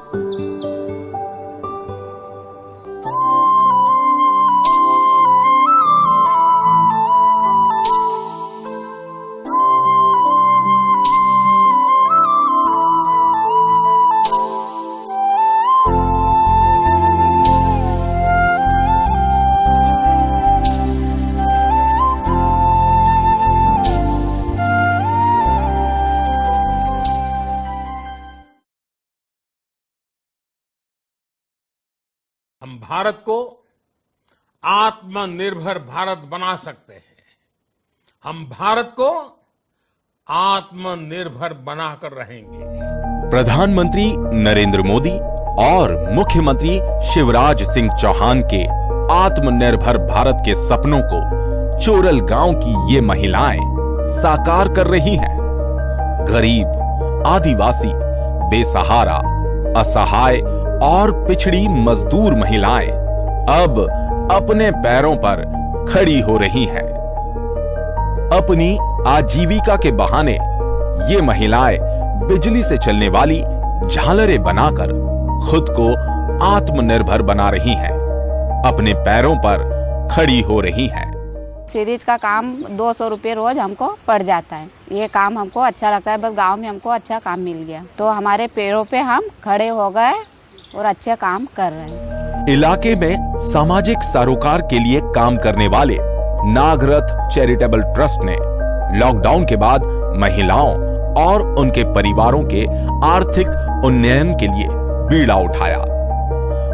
हम भारत को आत्मनिर्भर भारत बना सकते हैं। हम भारत को आत्मनिर्भर बनाकर रहेंगे। प्रधानमंत्री नरेंद्र मोदी और मुख्यमंत्री शिवराज सिंह चौहान के आत्मनिर्भर भारत के सपनों को चोरल गांव की ये महिलाएं साकार कर रही हैं। गरीब, आदिवासी, बेसहारा, असहाय और पिछड़ी मजदूर महिलाएं अब अपने पैरों पर खड़ी हो रही हैं। अपनी आजीविका के बहाने ये महिलाएं बिजली से चलने वाली झालरें बनाकर खुद को आत्मनिर्भर बना रही हैं, अपने पैरों पर खड़ी हो रही हैं। सीरीज का काम 200 रुपये रोज हमको पड़ जाता है। ये काम हमको अच्छा लगता है, बस गांव में हमको अच्छा काम मिल गया तो हमारे पैरों पे हम खड़े हो गए और अच्छे काम कर रहे हैं। इलाके में सामाजिक सरोकार के लिए काम करने वाले नागरथ चैरिटेबल ट्रस्ट ने लॉकडाउन के बाद महिलाओं और उनके परिवारों के आर्थिक उन्नयन के लिए बीड़ा उठाया।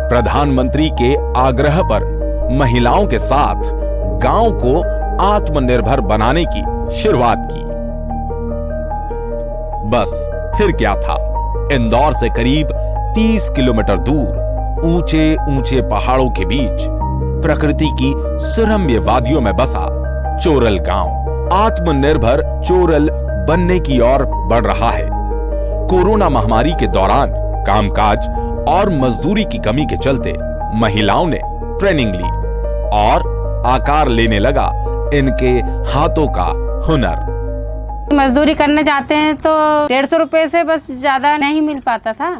प्रधानमंत्री के आग्रह पर महिलाओं के साथ गांव को आत्मनिर्भर बनाने की शुरुआत की। बस फिर क्या था, इंदौर से करीब 30 किलोमीटर दूर ऊंचे ऊंचे पहाड़ों के बीच प्रकृति की सुरम्य वादियों में बसा चोरल गांव आत्मनिर्भर चोरल बनने की ओर बढ़ रहा है। कोरोना महामारी के दौरान कामकाज और मजदूरी की कमी के चलते महिलाओं ने ट्रेनिंग ली और आकार लेने लगा इनके हाथों का हुनर। मजदूरी करने जाते हैं तो 150 रुपए से बस ज्यादा नहीं मिल पाता था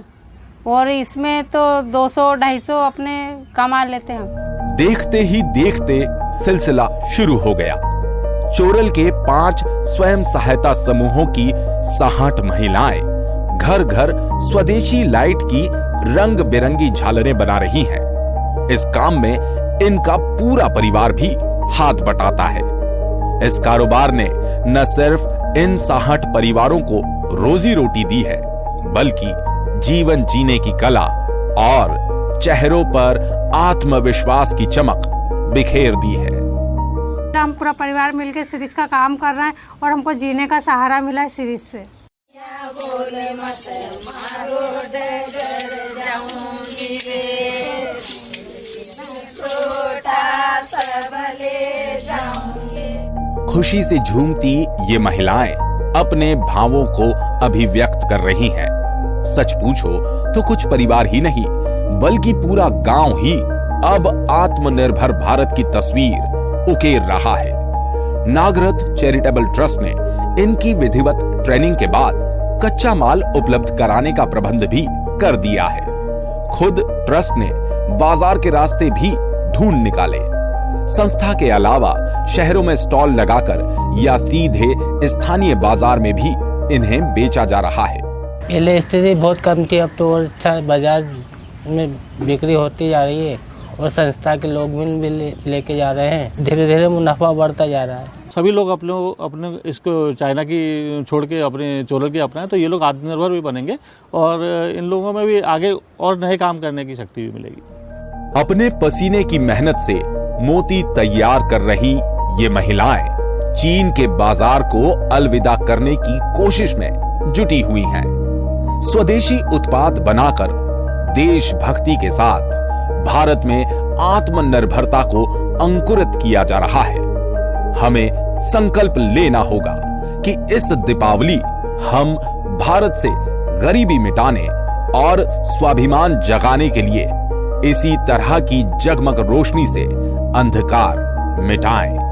और इसमें तो 200-250 अपने कमा लेते हैं। देखते ही देखते सिलसिला शुरू हो गया। चोरल के 5 स्वयं सहायता समूहों की 60 महिलाएं घर घर स्वदेशी लाइट की रंग बिरंगी झालरें बना रही हैं। इस काम में इनका पूरा परिवार भी हाथ बटाता है। इस कारोबार ने न सिर्फ इन 60 परिवारों को रोजी रोटी दी है, बल्कि जीवन जीने की कला और चेहरों पर आत्मविश्वास की चमक बिखेर दी है। हम पूरा परिवार मिलकर सीरीज का काम कर रहे हैं और हमको जीने का सहारा मिला है सीरीज से। खुशी से झूमती ये महिलाएं अपने भावों को अभिव्यक्त कर रही हैं। सच पूछो तो कुछ परिवार ही नहीं बल्कि पूरा गांव ही अब आत्मनिर्भर भारत की तस्वीर उकेर रहा है। नागरथ चैरिटेबल ट्रस्ट ने इनकी विधिवत ट्रेनिंग के बाद कच्चा माल उपलब्ध कराने का प्रबंध भी कर दिया है। खुद ट्रस्ट ने बाजार के रास्ते भी ढूंढ निकाले। संस्था के अलावा शहरों में स्टॉल लगाकर या सीधे स्थानीय बाजार में भी इन्हें बेचा जा रहा है। पहले स्थिति बहुत कम थी, अब तो और अच्छा बाजार में बिक्री होती जा रही है और संस्था के लोग भी लेके जा रहे हैं। धीरे धीरे मुनाफा बढ़ता जा रहा है। सभी लोग अपने इसको चाइना की छोड़ के अपने चोरल की अपनाएं तो ये लोग आत्मनिर्भर भी बनेंगे और इन लोगों में भी आगे और नए काम करने की शक्ति भी मिलेगी। अपने पसीने की मेहनत से मोती तैयार कर रही ये महिलाएं चीन के बाजार को अलविदा करने की कोशिश में जुटी हुई हैं। स्वदेशी उत्पाद बनाकर देशभक्ति के साथ भारत में आत्मनिर्भरता को अंकुरित किया जा रहा है। हमें संकल्प लेना होगा कि इस दीपावली हम भारत से गरीबी मिटाने और स्वाभिमान जगाने के लिए इसी तरह की जगमग रोशनी से अंधकार मिटाएं।